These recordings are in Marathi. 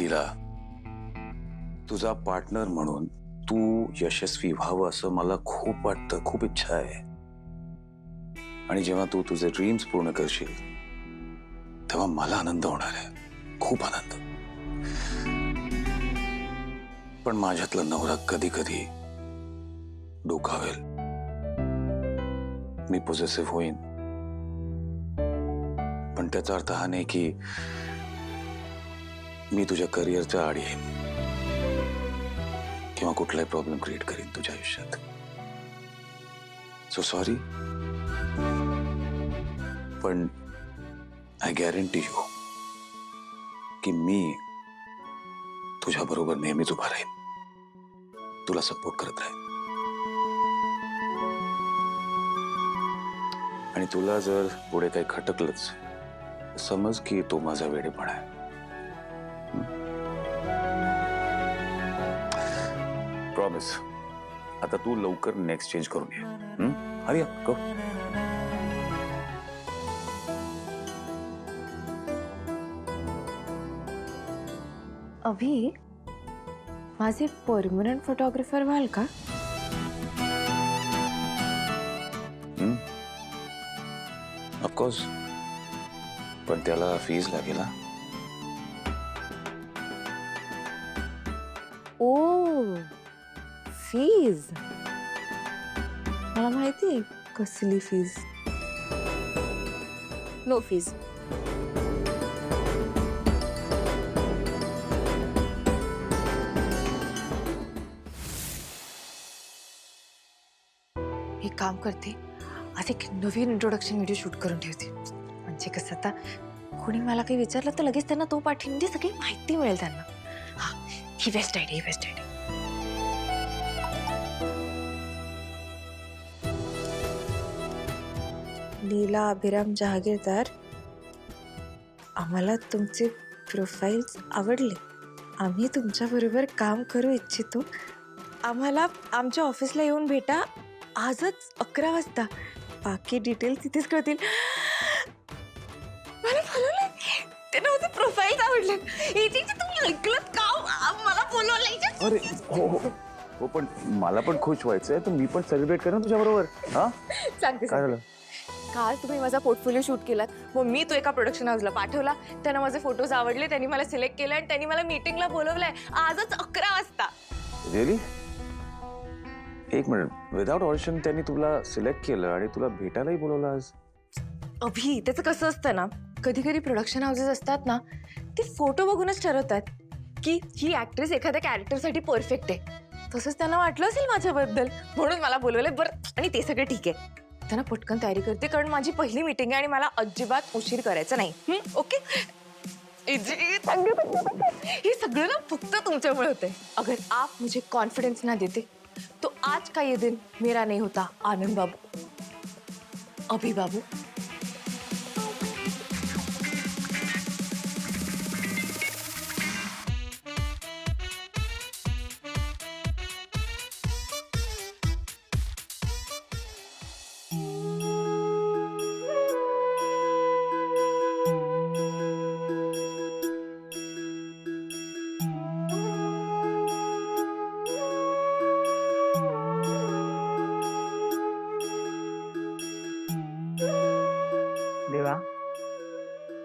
लीला, तुझा पार्टनर म्हणून तू यशस्वी व्हावं असं मला खूप वाटतं, खूप इच्छा आहे. आणि जेव्हा तू तुझे ड्रीम्स पूर्ण करशील तेव्हा मला आनंद होणार आहे, खूप आनंद. पण माझ्यातला नवरा कधी कधी डोकावेल, मी पॉझिटिव्ह होईन, पण त्याचा अर्थ हा नाही की मी तुझ्या करिअरच्या आड येईन किंवा कुठलाही प्रॉब्लेम क्रिएट करीन तुझ्या आयुष्यात. सो सॉरी, पण आय गॅरंटी यू की मी तुझ्या बरोबर नेहमीच उभा राहीन, तुला सपोर्ट करत राहीन. आणि तुला जर पुढे काही खटकलंच समज की तो माझा वेडेपणा आहे. प्रॉमिस, आता तू लवकर नेक्स्ट चेंज करून ये. हरी अप, गो. अभि, माझे परमनंट फोटोग्राफर व्हाल का? ऑफकोर्स, पण त्याला फीज लागेल ना. ओ, फीज. मला माहिती आहे कसली फीज. No fees. एक काम करते, आज एक नवीन इंट्रोडक्शन व्हिडिओ शूट करून ठेवते. म्हणजे कसं आता कोणी मला काही विचारलं तर लगेच त्यांना तो पाठवून दे, सगळी माहिती मिळेल त्यांना. हा, ही बेस्ट आयडिया, ही बेस्ट आयडिया. लीला अभिराम जहागीरदार, आम्हाला तुमचे प्रोफाईल्स आवडले. आम्ही तुमच्याबरोबर काम करू इच्छितो. आम्हाला आमच्या ऑफिसला येऊन भेटा आजच 11 वाजता. बाकी डिटेल तिथेच कळतील. मला बोलवलंय, त्यांना माझे प्रोफाईल आवडले. तुम्ही ऐकलत का? मला बोलवलंय. अरे हो हो हो, पण मला पण खुश व्हायचंय, तर मी पण सेलिब्रेट करेन तुझ्या बरोबर. हा, सांगते. काय झालं? काल तुम्ही माझा पोर्टफोलिओ शूट केलात, मग मी तो एका प्रोडक्शन हाऊसला पाठवला. त्यांना माझे फोटोज आवडले, त्यांनी मला सिलेक्ट केलं आणि त्यांनी मला मीटिंगला बोलवलंय आजच 11 वाजता. रिअली? एक मिनिट, विदाउट ऑडिशन त्यांनी तुला सिलेक्ट केलं आणि तुला भेटायलाही बोलवलं आज? अभि, त्याचं कसं असतं ना, कधी कधी प्रोडक्शन हाऊसेस असतात ना, ते फोटो बघूनच ठरवतात की ही ऍक्ट्रेस एखाद्या कॅरेक्टरसाठी परफेक्ट आहे. तसंच त्यांना वाटलं असेल माझ्याबद्दल, म्हणून मला बोलवलंय. बरं, आणि ते सगळं ठीक आहे. त्यांना पटकन तयारी करते, कारण माझी पहिली मीटिंग आहे आणि मला अजिबात उशीर करायचा नाही. ओके? हे सगळं ना फक्त तुमच्यामुळे होतंय. अगर आप मुझे कॉन्फिडेंस ना देते तो आज का ये दिन मेरा नहीं होता. आनंद बाबू, अभि बाबू. देवा,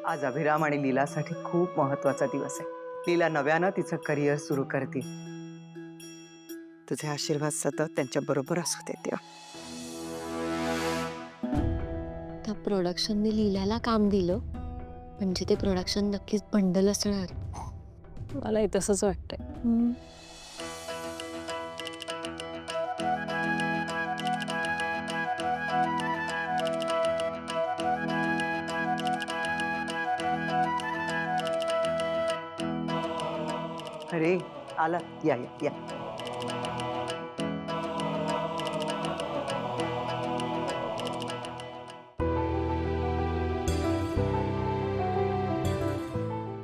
आज अभिराम आणि लीलासाठी खूप महत्वाचा दिवस आहे. लीला नव्यानं तिचं करिअर सुरू करते. तुझे आशीर्वाद सतत त्यांच्या बरोबर असू दे देवा. त्या प्रोडक्शनने लीलाला काम दिलं म्हणजे ते प्रोडक्शन नक्कीच बंडल असणार. मलाही तसंच वाटतंय. अरे आला, या या या.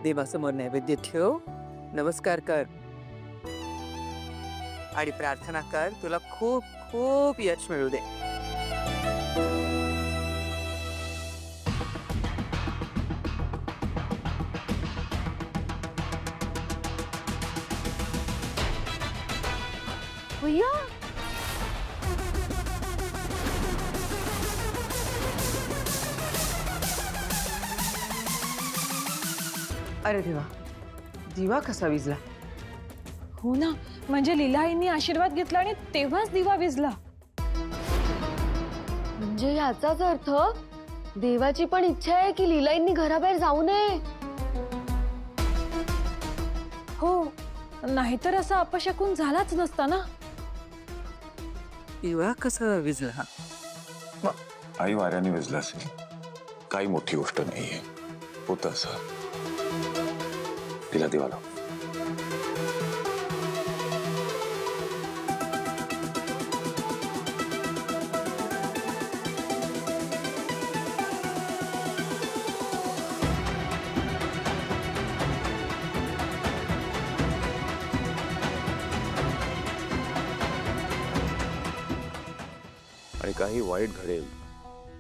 देवासमोर नैवेद्य ठेव, नमस्कार कर आणि प्रार्थना कर तुला खूप खूप यश मिळू दे. भैया अरे देवा, दिवा कसा विजला? हो ना, म्हणजे लीलाईंनी आशीर्वाद घेतला आणि तेव्हाच दिवा विझला. म्हणजे याचाच अर्थ देवाची पण इच्छा आहे की लीलाईंनी घराबाहेर जाऊ नये. हो, नाहीतर असा अपशकुन झालाच नसता ना. दिवा कसा विजला? आई वाऱ्याने विजला असेल, काही मोठी गोष्ट नाहीये. होतं असं. तिला दिवा लाव. आणि काही वाईट घडेल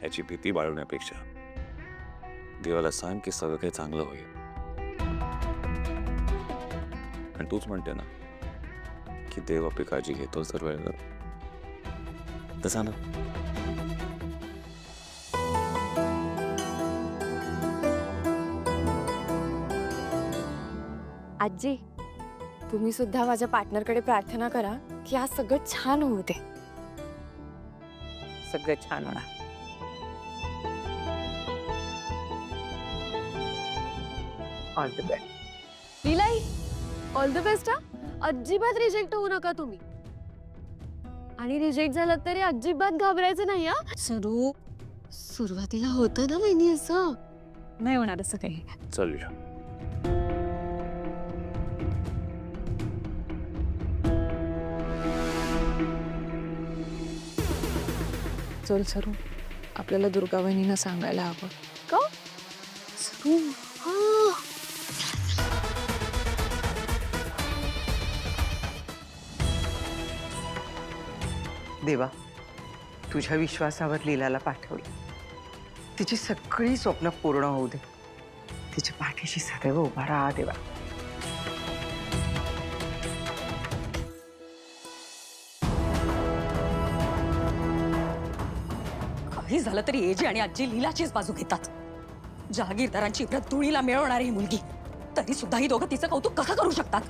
याची भीती बाळगण्यापेक्षा देवाला सांग की सगळं काही चांगलं होईल. आणि तूच म्हणते ना की देव आपली काळजी घेतो सर्व वेळेला, तसा ना. आजी, तुम्ही सुद्धा माझ्या पार्टनरकडे प्रार्थना करा की आज सगळं छान होऊ दे. सगळं छान होणार. All the best. लीलाई ऑल द बेस्ट. हा अजिबात रिजेक्ट होऊ नका तुम्ही. आणि रिजेक्ट झालं तरी अजिबात घाबरायचं नाही. हा सुरुवातीला होतं ना वहिनी असं. नाही होणार असं काही. चल चल सरू, आपल्याला दुर्गा वहिनींना सांगायला हवं. का सरू? हा. देवा, तुझ्या विश्वासावर लीलाला पाठवलं. तिची सगळी स्वप्न पूर्ण होऊ दे. तिच्या पाठीशी सदैव उभा राहा देवा. काही झालं तरी एजी आणि आजी लीलाचीच बाजू घेतात. जहागीरदारांची इब्रत धुळीला मिळवणारी ही मुलगी, तरी सुद्धा ही दोघं तिचं कौतुक कसं करू शकतात?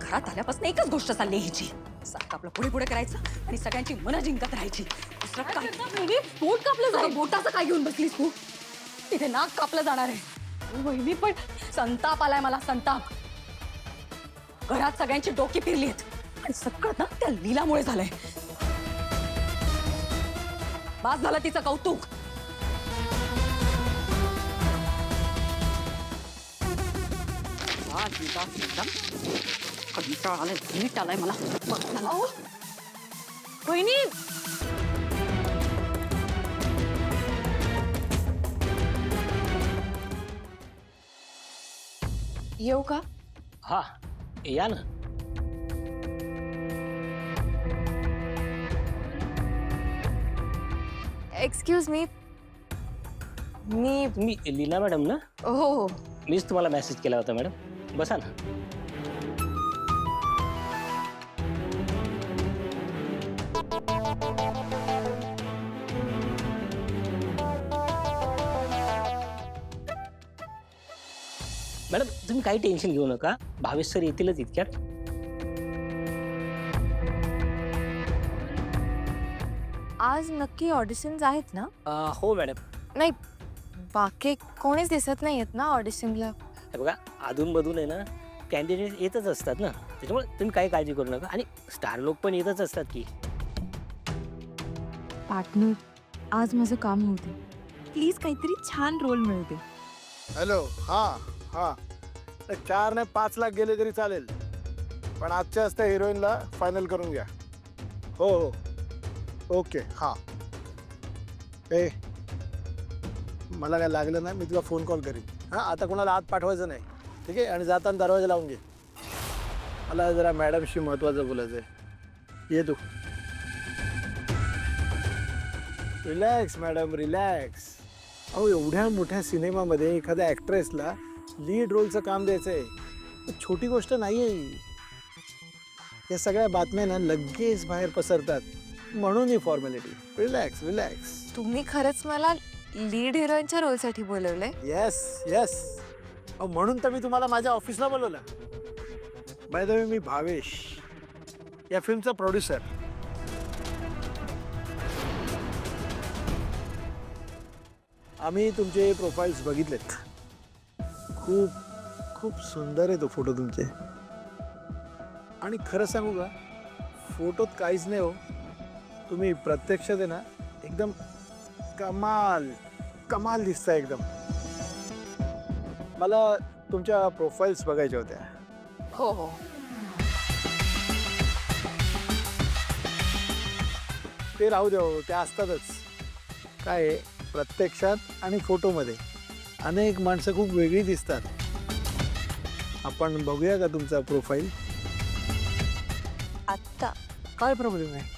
घरात आल्यापासून एकच गोष्ट चालली हिची, सारखं आपलं पुढे पुढे करायचं आणि सगळ्यांची मनं जिंकत राहायची. दुसरं काय? पोट कापलं जाणार. बोटाचं काय घेऊन बसलीस तू? तिथे नाक कापलं जाणार आहे. वहिनी पण संताप आलाय मला, संताप. घरात सगळ्यांची डोकी फिरलीत आणि सगळं ना त्या लीलामुळे झालंय. बास झालं तिचं कौतुक. कंटाळा आलाय, नीट आलाय मला. वहिनी, येऊ का? हा, या ना. Excuse me. मी तुम्ही लीला मॅडम ना? हो हो. मीच तुम्हाला मेसेज केला होता मॅडम. बसा ना. मॅडम तुम्ही काही टेन्शन घेऊ नका, भावेश सर येतीलच इतक्यात. आज नक्की ऑडिशन्स आहेत ना? हो मॅडम. नाही, बाकी कोणीच दिसत नाही आहेत ना ऑडिशनला. हे बघा, अधूनमधून आहे ना कॅन्डिडेट येतच असतात ना, त्याच्यामुळे तुम्ही काही काळजी करू नका. आणि स्टार लोक पण येतच असतात की. पार्टनर, आज माझं काम होते, प्लीज काहीतरी छान रोल मिळू दे. हॅलो. हां हां, 4 नाही 5 लाख गेले तरी चालेल, पण आजच्याच त्या हिरोईनला फायनल करून घ्या. हो हो, ओके. हां, ए मला काय लागलं नाही, मी तुला फोन कॉल करीन. हां, आता कोणाला आत पाठवायचं नाही, ठीक आहे? आणि जाताना दरवाजा लावून घे. मला जरा मॅडमशी महत्त्वाचं बोलायचं आहे. ये तू. Relax madam, relax. अहो, एवढ्या मोठ्या सिनेमामध्ये एखाद्या ॲक्ट्रेसला लीड रोलचं काम द्यायचं आहे, छोटी गोष्ट नाही आहे. या सगळ्या बातम्या ना लगेच बाहेर पसरतात, म्हणून ही फॉर्मॅलिटी. Relax relax. तुम्ही खरंच मला लीड हिरोईनच्या रोलसाठी बोलवलंय? Yes yes. म्हणून तर मी तुम्हाला माझ्या ऑफिसला बोलवलं. बाय द वे, मी भावेश, या फिल्मचा प्रोड्युसर. आम्ही तुमचे प्रोफाईल्स बघितलेत. खूप खूप सुंदर आहे तो फोटो तुमचे. आणि खरं सांगू का, फोटोत काहीच नाही हो, तुम्ही प्रत्यक्षात आहे ना एकदम कमाल कमाल दिसताय एकदम. मला तुमच्या प्रोफाईल्स बघायच्या होत्या. हो हो. ते राहू द्या हो, त्या असतातच. काय आहे, प्रत्यक्षात आणि फोटोमध्ये अनेक माणसं खूप वेगळी दिसतात. आपण बघूया का तुमचा प्रोफाईल? आत्ता? काय प्रॉब्लेम आहे?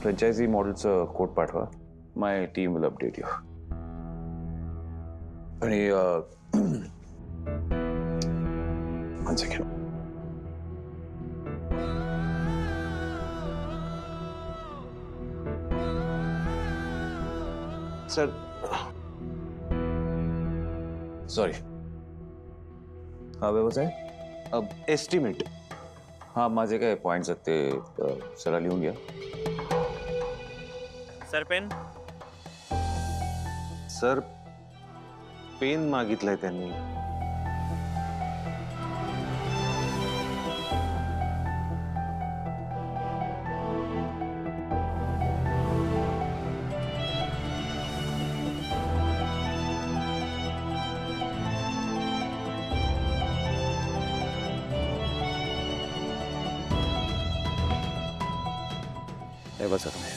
फ्रँचायझी मॉडेलचं कोड पाठवा. माय टीम विल अपडेट यू. आणि वन सेकंड. Sir sorry. हा व्यवसाय एस्टिमेट. हा, माझे काय पॉईंट्स आहेत ते सगळं लिहून घ्या. Sir pen. सर पेन मागितलाय त्यांनी. हे बसा तुम्ही.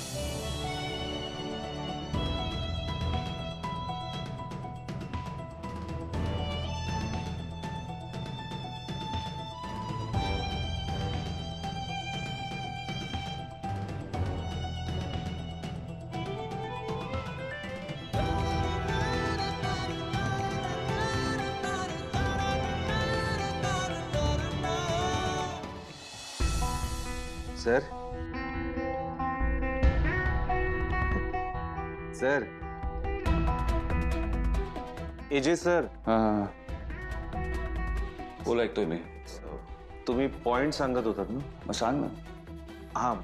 सर सर एजे सर, हां, बोला, ऐकतोय मी. तुम्ही पॉइंट सांगत होतात ना? मग सांग ना. हां,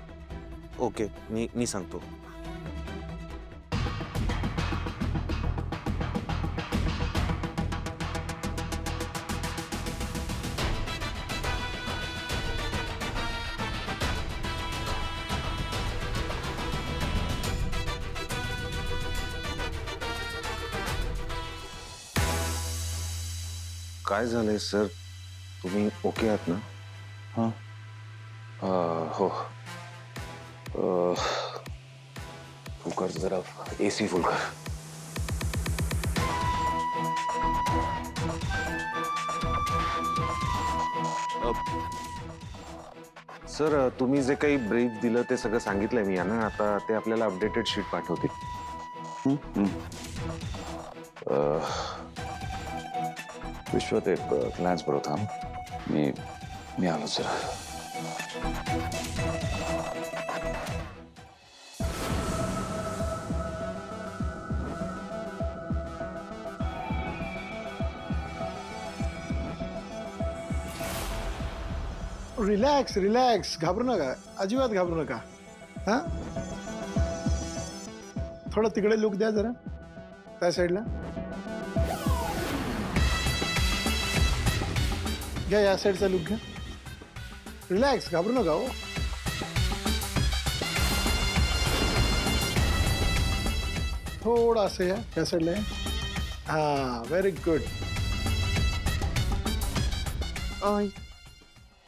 ओके, मी सांगतो. काय झालंय सर? तुम्ही ओके आहात ना? हां, हो. फुल कर जरा, AC फुल कर. सर, तुम्ही जे काही ब्रीफ दिलं ते सगळं सांगितलंय मी यांना. आता ते आपल्याला अपडेटेड शीट पाठवतील. विश्वात एक क्लायन्स बरोबर थांब. मी आलो जरा. Relax relax. घाबरू नका, अजिबात घाबरू नका. हां, थोडं तिकडे लुक द्या जरा, त्या साईडला घ्या, या साईडचा लुक घ्या. रिलॅक्स, घाबरू नका हो. थोडं असं या साईडला. हां, व्हेरी गुड.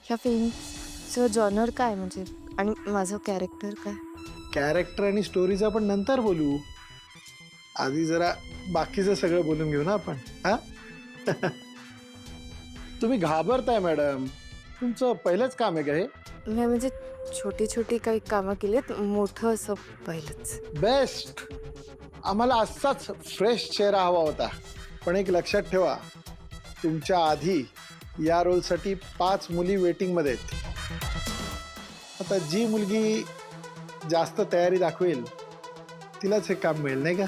ह्या फिल्मचं जॉनर काय म्हणजे आणि माझं कॅरेक्टर काय? कॅरेक्टर आणि स्टोरीचा आपण नंतर बोलू. आधी जरा बाकीचं सगळं बोलून घेऊ ना आपण. हा तुम्ही घाबरताय मॅडम, तुमचं पहिलंच काम आहे का हे? नाही म्हणजे छोटी छोटी काही कामं केलीत, मोठं असं पहिलंच. बेस्ट. आम्हाला असाच फ्रेश चेहरा हवा होता. पण एक लक्षात ठेवा, तुमच्या आधी या रोलसाठी 5 मुली वेटिंगमध्ये आहेत. आता जी मुलगी जास्त तयारी दाखवेल तिलाच हे काम मिळेल, नाही का?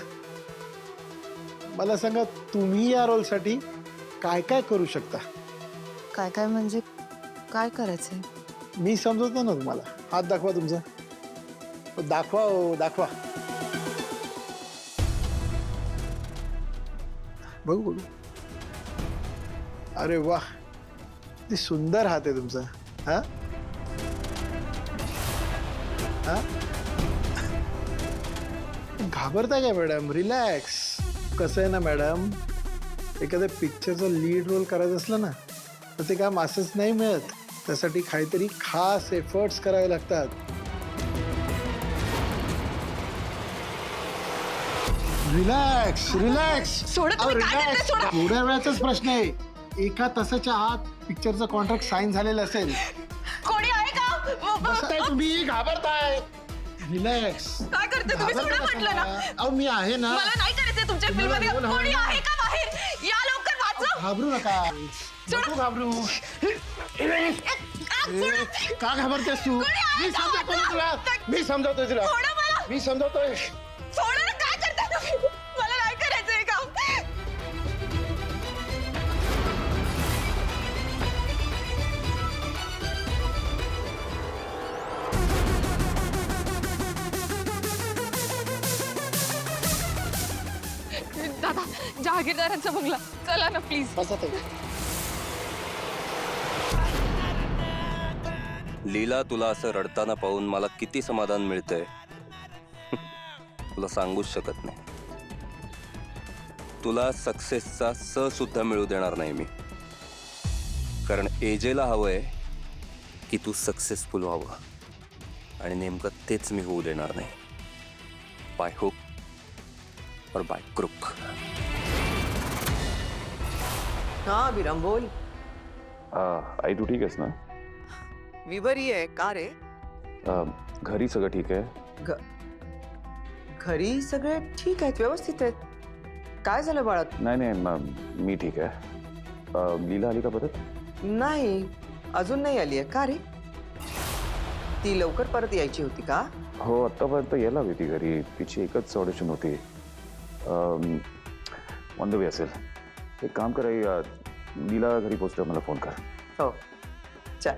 मला सांगा, तुम्ही या रोलसाठी काय काय करू शकता? काय काय म्हणजे काय करायचंय? मी समजवतो ना तुम्हाला. हात दाखवा तुमचा. दाखवा हो, दाखवा. बघू बघू. अरे वा, किती सुंदर हात आहे तुमचा. हा हा घाबरताय का मॅडम? रिलॅक्स. कसं आहे ना मॅडम, एखाद्या पिक्चरचा लीड रोल करायचं असलं ना तर ते काम असंच नाही मिळत. त्यासाठी काहीतरी खास एफर्ट्स करावे लागतात. Relax relax. थोड्या वेळाचाच प्रश्न आहे. एका तासाच्या आत पिक्चरचं कॉन्ट्रॅक्ट साईन झालेलं असेल. कोणी आहे का? बसताय तुम्ही, घाबरताय. रिलॅक्स. काय करते तुम्ही? सोडा म्हटलं ना. अहो मी आहे ना. मला नाही करायचंय तुमच्या फिल्म मध्ये. बोल, कोणी बोल. आहे का बाहेर? या लवकर, वाचव. घाबरू नका. नको घाबरू. का घाबरतेस तू? मी समजवतो तुला. मी समजवतोय तुला. सोडा मला. मी समजवतोय. सोडा ना. काय करताय तुम्ही? मला नाही करायचंय काम. दादा, जहागीरदारांचा बंगला. चला ना प्लीज. बसा ताई. लीला, तुला असं रडताना पाहून मला किती समाधान मिळतंय तुला सांगूच शकत नाही. तुला सक्सेसचा स सुद्धा मिळू देणार नाही मी. कारण एजेला हवंय की तू सक्सेसफुल व्हावं, आणि नेमकं तेच मी होऊ देणार नाही. बाय हुक और बाय क्रुक. हा विरम बोल. आई तू ठीक आहेस ना? मी बरी आहे. का रे? घरी सगळं ठीक आहे? घरी सगळे ठीक आहेत, व्यवस्थित आहेत. काय झालं बाळा? नाही नाही, मी ठीक आहे. लीला आली का परत? नाही, अजून नाही आली आहे. का रे? ती लवकर परत यायची होती का? हो, आत्तापर्यंत यायला हवी ती घरी. तिची एकच ऑडिशन होती. ऑन द वे असेल. एक काम कर, लीला घरी पोचल्यावर मला फोन कर. हो, चल.